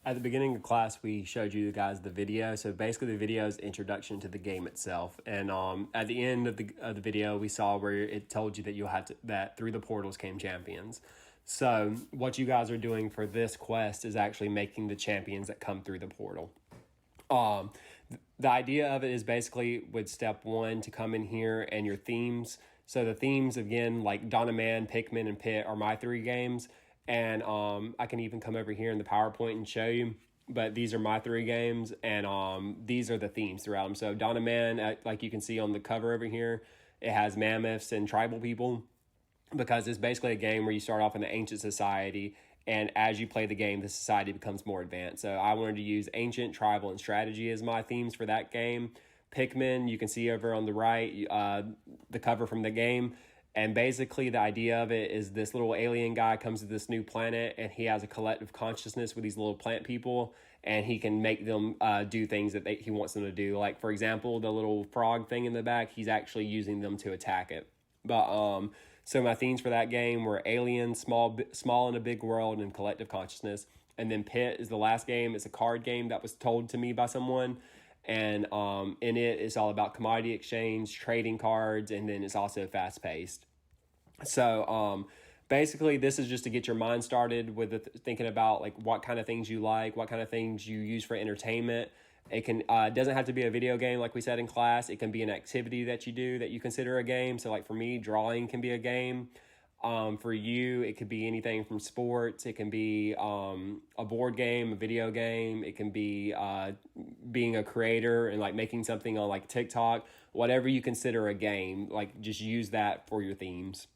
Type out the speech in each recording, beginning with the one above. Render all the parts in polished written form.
At the beginning of class, we showed you guys the video. So basically, the video is introduction to the game itself. And at the end of the video, we saw where it told you that that through the portals came champions. So what you guys are doing for this quest is actually making the champions that come through the portal. The idea of it is basically with step 1 to come in here and your themes. So the themes, again, like Donna Man, Pikmin, and Pit are my 3 games. And I can even come over here in the PowerPoint and show you. But these are my 3 games, and these are the themes throughout them. So Donna Man, like you can see on the cover over here, it has mammoths and tribal people, because it's basically a game where you start off in the ancient society, and as you play the game, the society becomes more advanced. So I wanted to use ancient, tribal, and strategy as my themes for that game. Pikmin, you can see over on the right, the cover from the game. And basically the idea of it is this little alien guy comes to this new planet, and he has a collective consciousness with these little plant people, and he can make them do things that he wants them to do. Like, for example, the little frog thing in the back, he's actually using them to attack it. But so my themes for that game were alien, small in a big world, and collective consciousness. And then Pit is the last game. It's a card game that was told to me by someone. And in it, it's all about commodity exchange, trading cards, and then it's also fast paced. So basically, this is just to get your mind started with thinking about like what kind of things you like, what kind of things you use for entertainment. It can doesn't have to be a video game like we said in class. It can be an activity that you do that you consider a game. So like for me, drawing can be a game. For you, it could be anything from sports. It can be a board game, a video game. It can be being a creator and like making something on like TikTok. Whatever you consider a game, like just use that for your themes.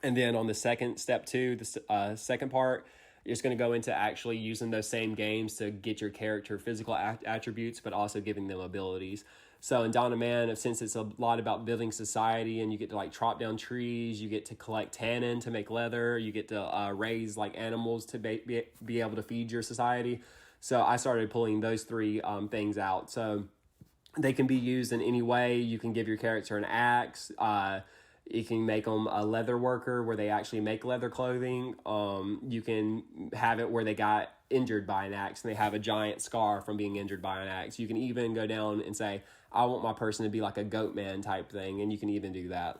And then on the second step 2, the second part, you're just going to go into actually using those same games to get your character physical attributes, but also giving them abilities. So in Donna Man, since it's a lot about building society, and you get to like chop down trees, you get to collect tannin to make leather, you get to raise like animals to be able to feed your society. So I started pulling those 3 things out. So they can be used in any way. You can give your character an axe. You can make them a leather worker where they actually make leather clothing. You can have it where they got injured by an axe and they have a giant scar from being injured by an axe. You can even go down and say, I want my person to be like a goat man type thing. And you can even do that.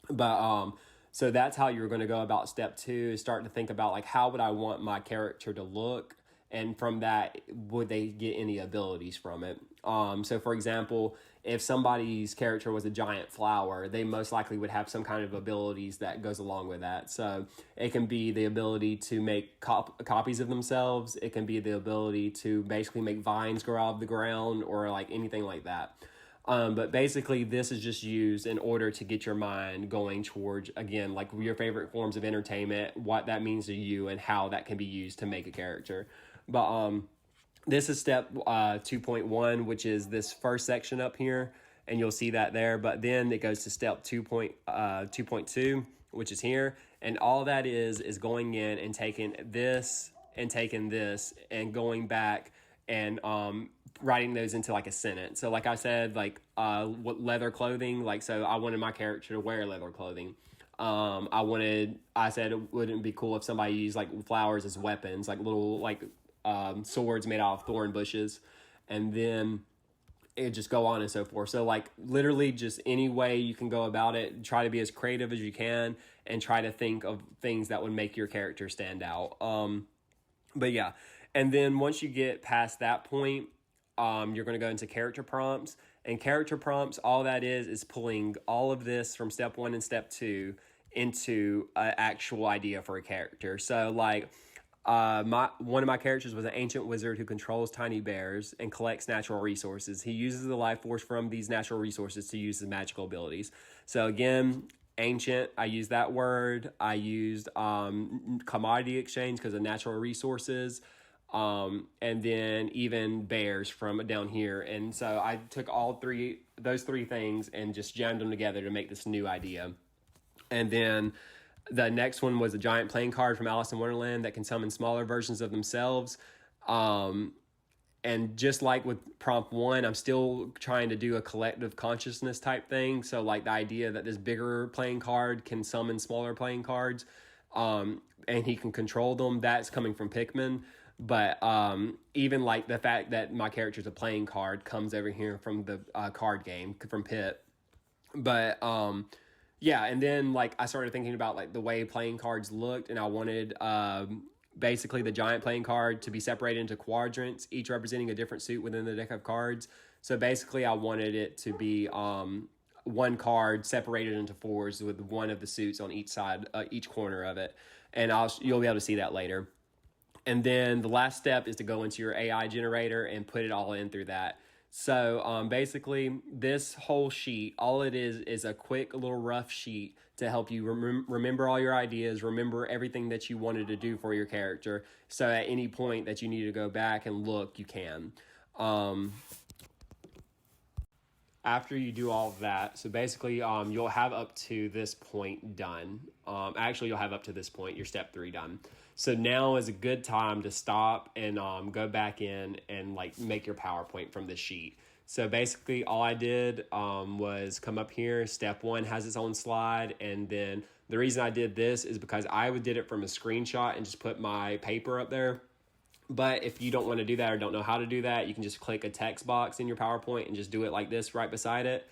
But so that's how you're going to go about step 2, is start to think about like, how would I want my character to look? And from that, would they get any abilities from it? So for example, if somebody's character was a giant flower, they most likely would have some kind of abilities that goes along with that. So it can be the ability to make copies of themselves. It can be the ability to basically make vines grow out of the ground, or like anything like that. But basically, this is just used in order to get your mind going towards, again, like your favorite forms of entertainment, what that means to you, and how that can be used to make a character. But this is step 2.1, which is this first section up here, and you'll see that there. But then it goes to step 2.2, which is here. And all that is going in and taking this and going back and writing those into like a sentence. So like I said, like what leather clothing, like, so I wanted my character to wear leather clothing. I said it wouldn't be cool if somebody used like flowers as weapons, like little like swords made out of thorn bushes, and then it just go on and so forth. So like literally just any way you can go about it, try to be as creative as you can and try to think of things that would make your character stand out. But yeah, and then once you get past that point, you're going to go into character prompts. And character prompts, all that is pulling all of this from step 1 and step 2 into an actual idea for a character. So like one of my characters was an ancient wizard who controls tiny bears and collects natural resources. He uses the life force from these natural resources to use his magical abilities. So again, ancient, I used that word. I used commodity exchange because of natural resources. And then even bears from down here. And so I took those three things and just jammed them together to make this new idea. And then the next one was a giant playing card from Alice in Wonderland that can summon smaller versions of themselves. And just like with prompt 1, I'm still trying to do a collective consciousness type thing. So like the idea that this bigger playing card can summon smaller playing cards, and he can control them, that's coming from Pikmin. But even like the fact that my character's a playing card comes over here from the card game from Pit. But yeah, and then like I started thinking about like the way playing cards looked, and I wanted basically the giant playing card to be separated into quadrants, each representing a different suit within the deck of cards. So basically, I wanted it to be one card separated into fours with one of the suits on each side, each corner of it, and you'll be able to see that later. And then the last step is to go into your AI generator and put it all in through that. So basically, this whole sheet, all it is a quick little rough sheet to help you remember all your ideas, remember everything that you wanted to do for your character. So at any point that you need to go back and look, you can. After you do all of that, so basically you'll have up to this point done. Actually, you'll have up to this point, your step 3 done. So now is a good time to stop and go back in and like make your PowerPoint from this sheet. So basically all I did was come up here. Step 1 has its own slide. And then the reason I did this is because I did it from a screenshot and just put my paper up there. But if you don't want to do that or don't know how to do that, you can just click a text box in your PowerPoint and just do it like this right beside it.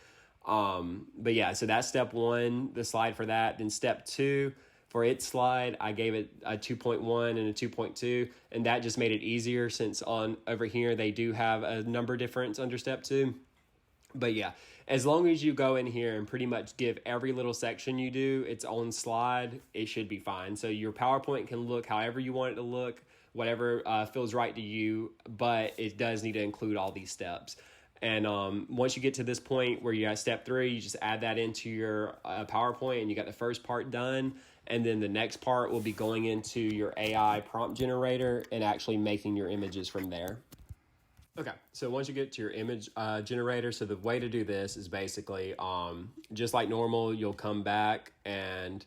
But yeah, so that's step 1, the slide for that. Then step 2, for its slide, I gave it a 2.1 and a 2.2, and that just made it easier since on over here they do have a number difference under step 2. But yeah, as long as you go in here and pretty much give every little section you do its own slide, it should be fine. So your PowerPoint can look however you want it to look, whatever feels right to you, but it does need to include all these steps. And once you get to this point where you got step 3, you just add that into your PowerPoint and you got the first part done. And then the next part will be going into your AI prompt generator and actually making your images from there. Okay, so once you get to your image generator, so the way to do this is basically just like normal, you'll come back and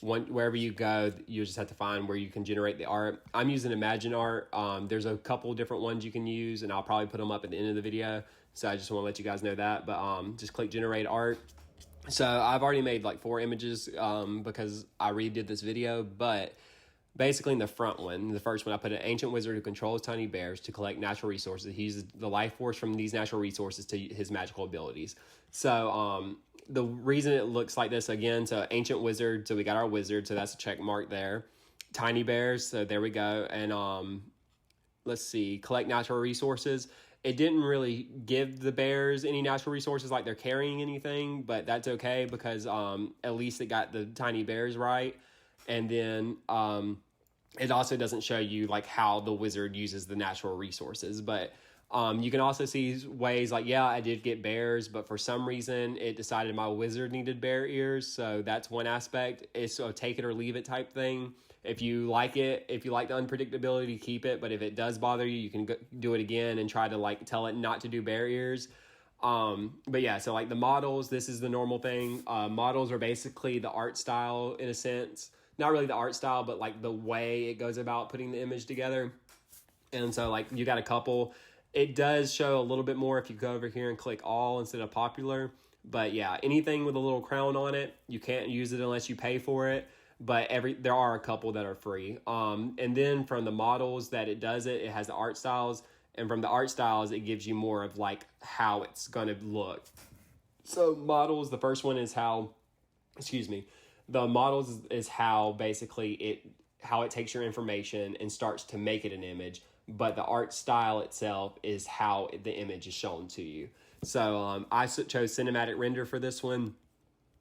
wherever you go, you just have to find where you can generate the art. I'm using Imagine Art. There's a couple different ones you can use, and I'll probably put them up at the end of the video. So I just want to let you guys know that. But just click Generate Art. So I've already made like 4 images because I redid this video. But basically in the front one, the first one, I put an ancient wizard who controls tiny bears to collect natural resources. He uses the life force from these natural resources to his magical abilities. So the reason it looks like this again, so ancient wizard, so we got our wizard, so that's a check mark there. Tiny bears, so there we go. And let's see, collect natural resources. It didn't really give the bears any natural resources like they're carrying anything, but that's okay because at least it got the tiny bears right. And then it also doesn't show you like how the wizard uses the natural resources, but you can also see ways like, yeah, I did get bears, but for some reason it decided my wizard needed bear ears. So that's one aspect. It's a take it or leave it type thing. If you like it, if you like the unpredictability, keep it. But if it does bother you, you can do it again and try to like tell it not to do bear ears. But yeah, so like the models, this is the normal thing. Models are basically the art style in a sense. Not really the art style, but like the way it goes about putting the image together. And so like you got a couple. It does show a little bit more if you go over here and click all instead of popular. But yeah, anything with a little crown on it, you can't use it unless you pay for it. But there are a couple that are free. And then from the models that it does it has the art styles. And from the art styles, it gives you more of like how it's going to look. So models, the first one is how, the models is how basically how it takes your information and starts to make it an image. But the art style itself is how the image is shown to you. So I chose cinematic render for this one.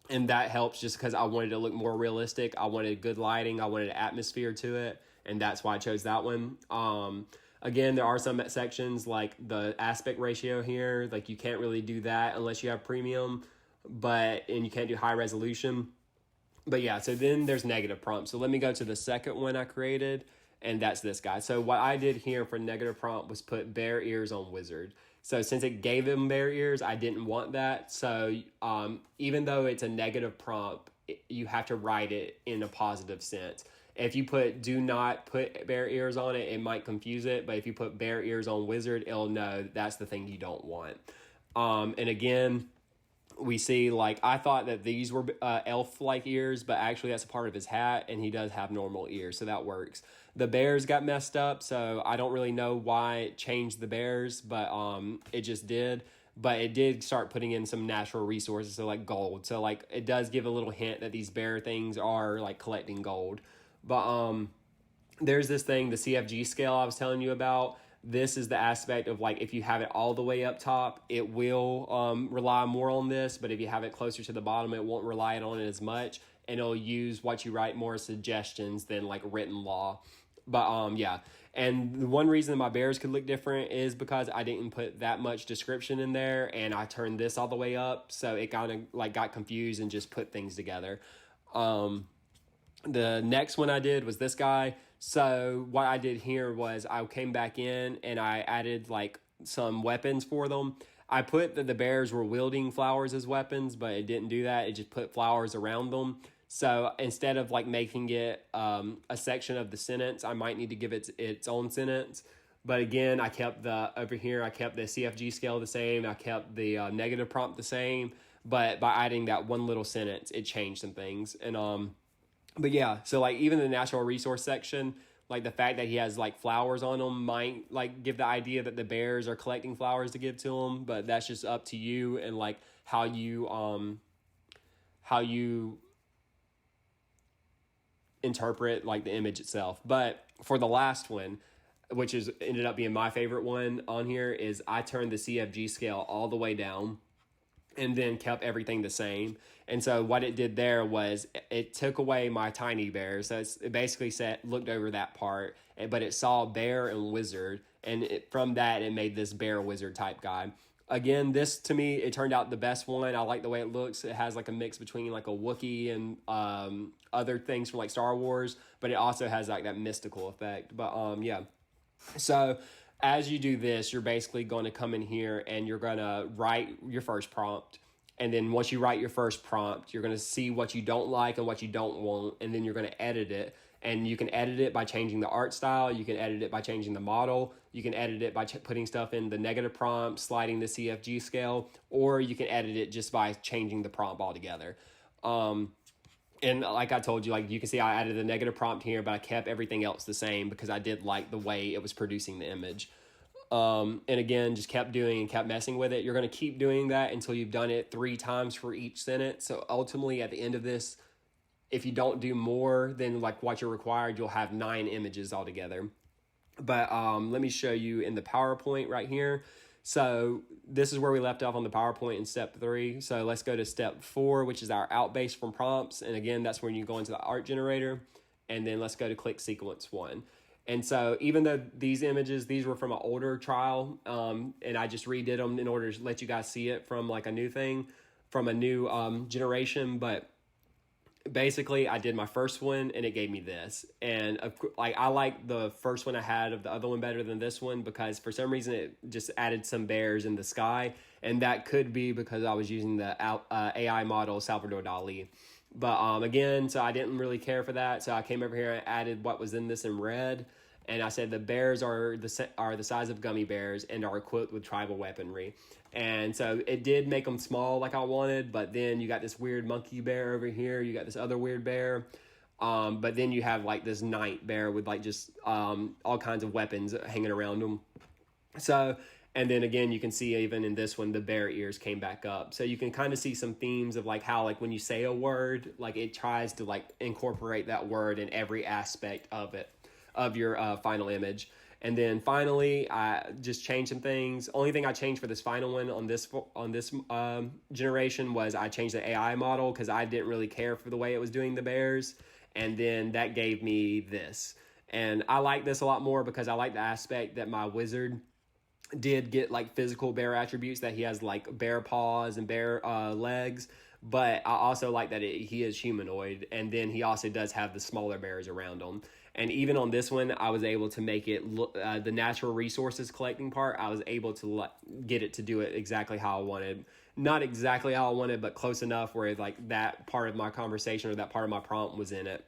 And that helps just because I wanted to look more realistic. I wanted good lighting. I wanted an atmosphere to it. And that's why I chose that one. Again, there are some sections like the aspect ratio here. Like you can't really do that unless you have premium. And you can't do high resolution. But yeah, so then there's negative prompt. So let me go to the second one I created. And that's this guy. So what I did here for negative prompt was put bear ears on wizard. So since it gave him bear ears, I didn't want that. So even though it's a negative prompt, you have to write it in a positive sense. If you do not put bear ears on it, it might confuse it. But if you put bear ears on wizard, it'll know that's the thing you don't want. And again, we see, like, I thought that these were elf-like ears, but actually that's a part of his hat, and he does have normal ears, so that works. The bears got messed up, so I don't really know why it changed the bears, but it just did. But it did start putting in some natural resources, so like gold. So like it does give a little hint that these bear things are like collecting gold. But there's this thing, the CFG scale I was telling you about. This is the aspect of like if you have it all the way up top, it will rely more on this, but if you have it closer to the bottom, it won't rely on it as much, and it'll use what you write more as suggestions than like written law. But yeah, and the one reason that my bears could look different is because I didn't put that much description in there, and I turned this all the way up, so it kind of like got confused and just put things together. The next one I did was this guy. So what I did here was I came back in and I added like some weapons for them. I put that the bears were wielding flowers as weapons, but it didn't do that. It just put flowers around them. So instead of like making it a section of the sentence, I might need to give it its own sentence. But again, I kept over here, I kept the CFG scale the same. I kept the negative prompt the same. But by adding that one little sentence, it changed some things. And but yeah, so like even the natural resource section, like the fact that he has like flowers on them might like give the idea that the bears are collecting flowers to give to him, but that's just up to you and like how you interpret like the image itself. But for the last one, which is ended up being my favorite one on here, is I turned the CFG scale all the way down and then kept everything the same. And so what it did there was it took away my tiny bear. So it basically looked over that part, but it saw bear and wizard. And from that, it made this bear wizard type guy. Again, this to me, it turned out the best one. I like the way it looks. It has like a mix between like a Wookiee and other things from like Star Wars, but it also has like that mystical effect. But yeah. So as you do this, you're basically going to come in here and you're going to write your first prompt. And then once you write your first prompt, you're going to see what you don't like and what you don't want. And then you're going to edit it. And you can edit it by changing the art style. You can edit it by changing the model. You can edit it by putting stuff in the negative prompt, sliding the CFG scale, or you can edit it just by changing the prompt altogether. And like I told you, like you can see I added a negative prompt here, but I kept everything else the same because I did like the way it was producing the image. And again, just kept doing and kept messing with it. You're going to keep doing that until you've done it 3 times for each sentence. So ultimately at the end of this, if you don't do more than like what you're required, you'll have 9 images altogether. But let me show you in the PowerPoint right here. So this is where we left off on the PowerPoint in step 3. So let's go to step 4, which is our outbase from prompts. And again, that's when you go into the art generator. And then let's go to click sequence 1. And so even though these images, these were from an older trial, and I just redid them in order to let you guys see it from like a new thing, from a new generation. But basically I did my first one and it gave me this. And like I like the first one I had of the other one better than this one because for some reason it just added some bears in the sky. And that could be because I was using the AI model Salvador Dali. But again, so I didn't really care for that. So I came over here and added what was in this in red. And I said the bears are the size of gummy bears and are equipped with tribal weaponry. And so it did make them small like I wanted, but then you got this weird monkey bear over here. You got this other weird bear. But then you have like this knight bear with like just all kinds of weapons hanging around them. So, and then again, you can see even in this one, the bear ears came back up. So you can kind of see some themes of like how like when you say a word, like it tries to like incorporate that word in every aspect of it, of your final image. And then finally, I just changed some things. Only thing I changed for this final one on this generation was I changed the AI model because I didn't really care for the way it was doing the bears. And then that gave me this. And I like this a lot more because I like the aspect that my wizard did get like physical bear attributes, that he has like bear paws and bear legs. But I also like that he is humanoid. And then he also does have the smaller bears around him. And even on this one, I was able to make it look, the natural resources collecting part, I was able to get it to do it exactly how I wanted. Not exactly how I wanted, but close enough where like that part of my conversation or that part of my prompt was in it.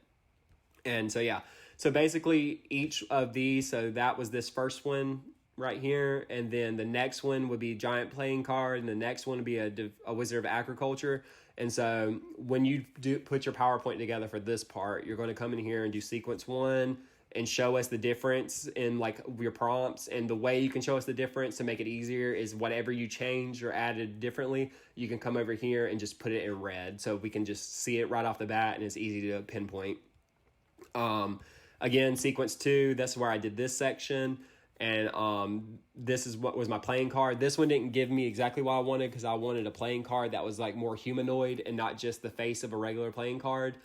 And so, yeah. So basically each of these, so that was this first one right here, and then the next one would be giant playing card, and the next one would be a Wizard of Agriculture. And so when you do put your PowerPoint together for this part, you're going to come in here and do sequence 1 and show us the difference in like your prompts. And the way you can show us the difference to make it easier is whatever you changed or added differently, you can come over here and just put it in red, so we can just see it right off the bat and it's easy to pinpoint. Again, sequence 2, that's where I did this section. And this is what was my playing card. This one didn't give me exactly what I wanted, because I wanted a playing card that was like more humanoid and not just the face of a regular playing card.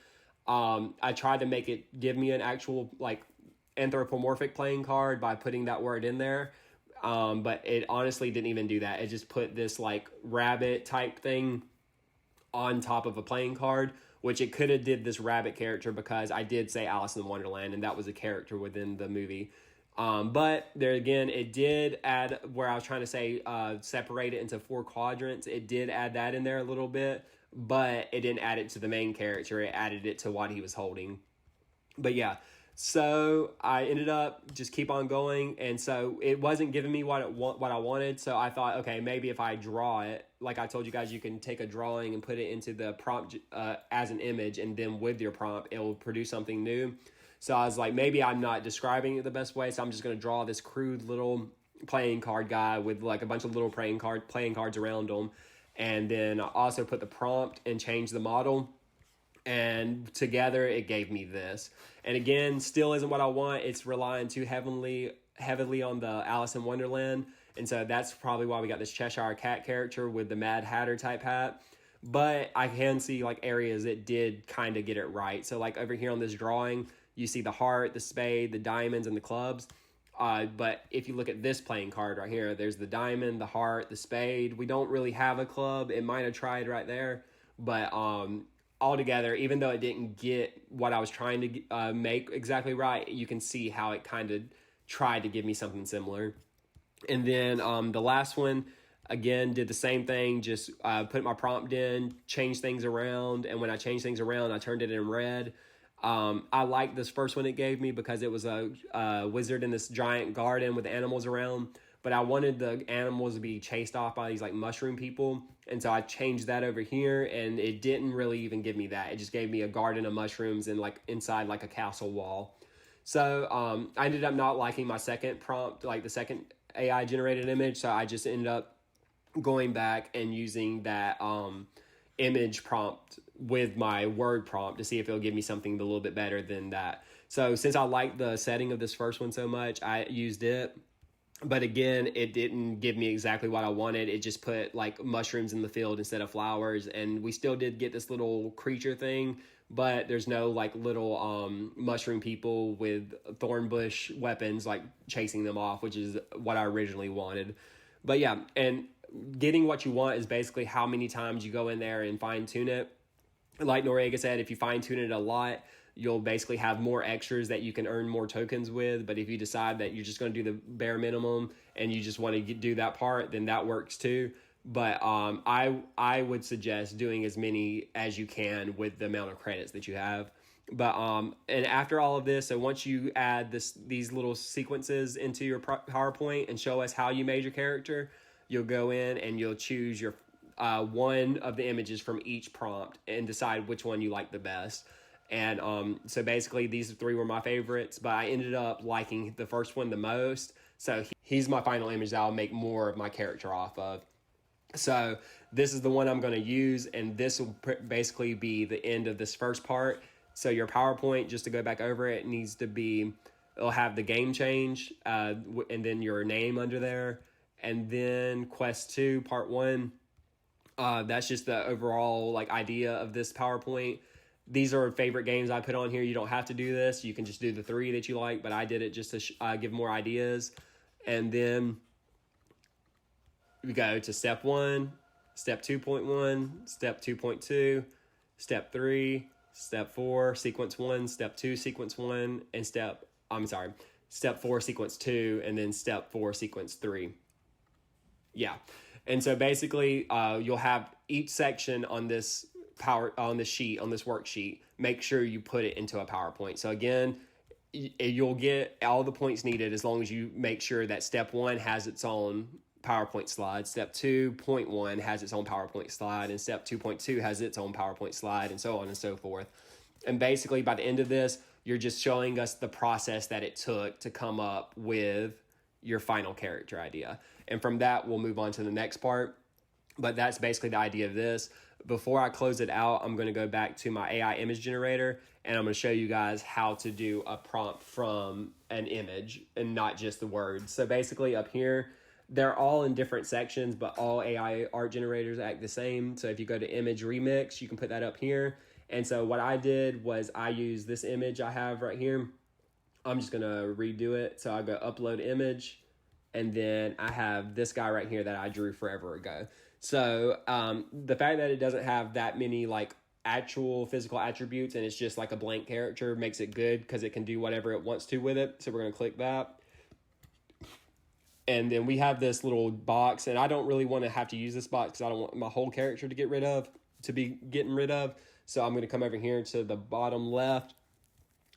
I tried to make it give me an actual like anthropomorphic playing card by putting that word in there. But it honestly didn't even do that. It just put this like rabbit type thing on top of a playing card, which it could have did this rabbit character, because I did say Alice in Wonderland and that was a character within the movie. But there again, it did add where I was trying to say separate it into 4 quadrants. It did add that in there a little bit, but it didn't add it to the main character. It added it to what he was holding. But yeah, so I ended up just keep on going, and so it wasn't giving me what I wanted. So I thought, okay, maybe if I draw it, like I told you guys, you can take a drawing and put it into the prompt as an image, and then with your prompt, it will produce something new. So I was like, maybe I'm not describing it the best way, so I'm just going to draw this crude little playing card guy with like a bunch of little playing cards around him, and then I also put the prompt and change the model. And together it gave me this. And again, still isn't what I want. It's relying too heavily on the Alice in Wonderland. And so that's probably why we got this Cheshire Cat character with the Mad Hatter type hat. But I can see like areas that did kind of get it right. So like over here on this drawing, you see the heart, the spade, the diamonds, and the clubs. But if you look at this playing card right here, there's the diamond, the heart, the spade. We don't really have a club. It might have tried right there. But altogether, even though it didn't get what I was trying to make exactly right, you can see how it kind of tried to give me something similar. And then the last one, again, did the same thing, just put my prompt in, changed things around. And when I changed things around, I turned it in red. I like this first one it gave me because it was a wizard in this giant garden with animals around. But I wanted the animals to be chased off by these like mushroom people. And so I changed that over here, and it didn't really even give me that. It just gave me a garden of mushrooms and like inside like a castle wall. So I ended up not liking my second prompt, like the second AI generated image. So I just ended up going back and using that image prompt with my word prompt to see if it'll give me something a little bit better than that. So since I liked the setting of this first one so much, I used it. But again, it didn't give me exactly what I wanted. It just put like mushrooms in the field instead of flowers. And we still did get this little creature thing, but there's no like little mushroom people with thorn bush weapons like chasing them off, which is what I originally wanted. But yeah, and getting what you want is basically how many times you go in there and fine tune it. Like Noriega said, if you fine tune it a lot, you'll basically have more extras that you can earn more tokens with. But if you decide that you're just going to do the bare minimum and you just want to do that part, then that works too. But I would suggest doing as many as you can with the amount of credits that you have. But and after all of this, so once you add these little sequences into your PowerPoint and show us how you made your character, you'll go in and you'll choose your one of the images from each prompt and decide which one you like the best. And so basically these 3 were my favorites, but I ended up liking the first one the most. So he's my final image that I'll make more of my character off of. So this is the one I'm going to use, and this will basically be the end of this first part. So your PowerPoint, just to go back over it, needs to be, it'll have the game change and then your name under there. And then Quest 2, Part 1, that's just the overall like idea of this PowerPoint. These are favorite games I put on here. You don't have to do this. You can just do the 3 that you like, but I did it just to give more ideas. And then we go to step 1, step 2.1, step 2.2, step 3, step 4, sequence 1, step 2, sequence 1, and step 4, sequence 2, and then step 4, sequence 3. Yeah. And so basically you'll have each section on this sheet, on this worksheet, make sure you put it into a PowerPoint. So again, you'll get all the points needed as long as you make sure that step 1 has its own PowerPoint slide, step 2.1 has its own PowerPoint slide, and step 2.2 has its own PowerPoint slide, and so on and so forth. And basically, by the end of this, you're just showing us the process that it took to come up with your final character idea. And from that, we'll move on to the next part. But that's basically the idea of this. Before I close it out, I'm going to go back to my AI image generator, and I'm going to show you guys how to do a prompt from an image and not just the words. So basically up here, they're all in different sections, but all AI art generators act the same. So if you go to image remix, you can put that up here. And so what I did was I used this image I have right here. I'm just going to redo it. So I go upload image, and then I have this guy right here that I drew forever ago. So the fact that it doesn't have that many like actual physical attributes and it's just like a blank character makes it good because it can do whatever it wants to with it. So we're going to click that. And then we have this little box, and I don't really want to have to use this box because I don't want my whole character to be getting rid of. So I'm going to come over here to the bottom left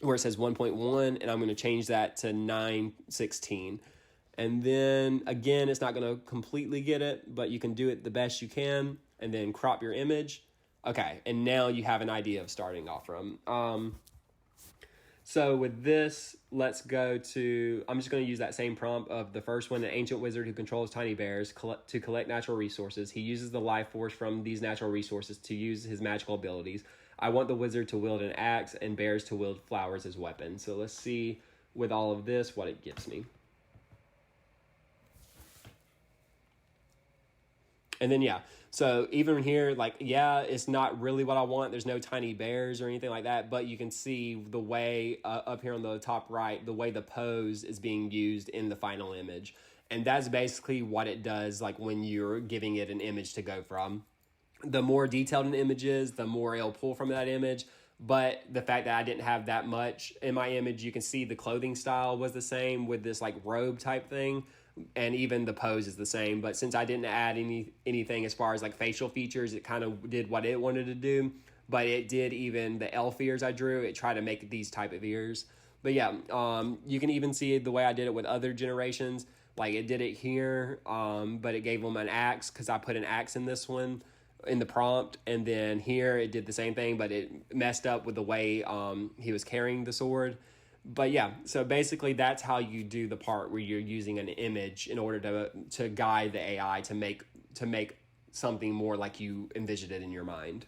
where it says 1.1, and I'm going to change that to 916. And then again, it's not going to completely get it, but you can do it the best you can, and then crop your image. Okay, and now you have an idea of starting off from. So with this, let's go to, I'm just going to use that same prompt of the first one, an ancient wizard who controls tiny bears to collect natural resources. He uses the life force from these natural resources to use his magical abilities. I want the wizard to wield an axe and bears to wield flowers as weapons. So let's see with all of this what it gives me. And then, yeah, so even here, like, yeah, it's not really what I want. There's no tiny bears or anything like that, but you can see the way up here on the top right, the way the pose is being used in the final image. And that's basically what it does, like when you're giving it an image to go from. The more detailed an image is, the more it'll pull from that image. But the fact that I didn't have that much in my image, you can see the clothing style was the same with this like robe type thing. And even the pose is the same. But since I didn't add anything as far as like facial features, it kind of did what it wanted to do. But it did even the elf ears I drew. It tried to make these type of ears. But yeah, you can even see the way I did it with other generations. Like it did it here, but it gave them an axe because I put an axe in this one in the prompt. And then here it did the same thing, but it messed up with the way he was carrying the sword. But yeah, so basically that's how you do the part where you're using an image in order to guide the AI to make something more like you envisioned it in your mind.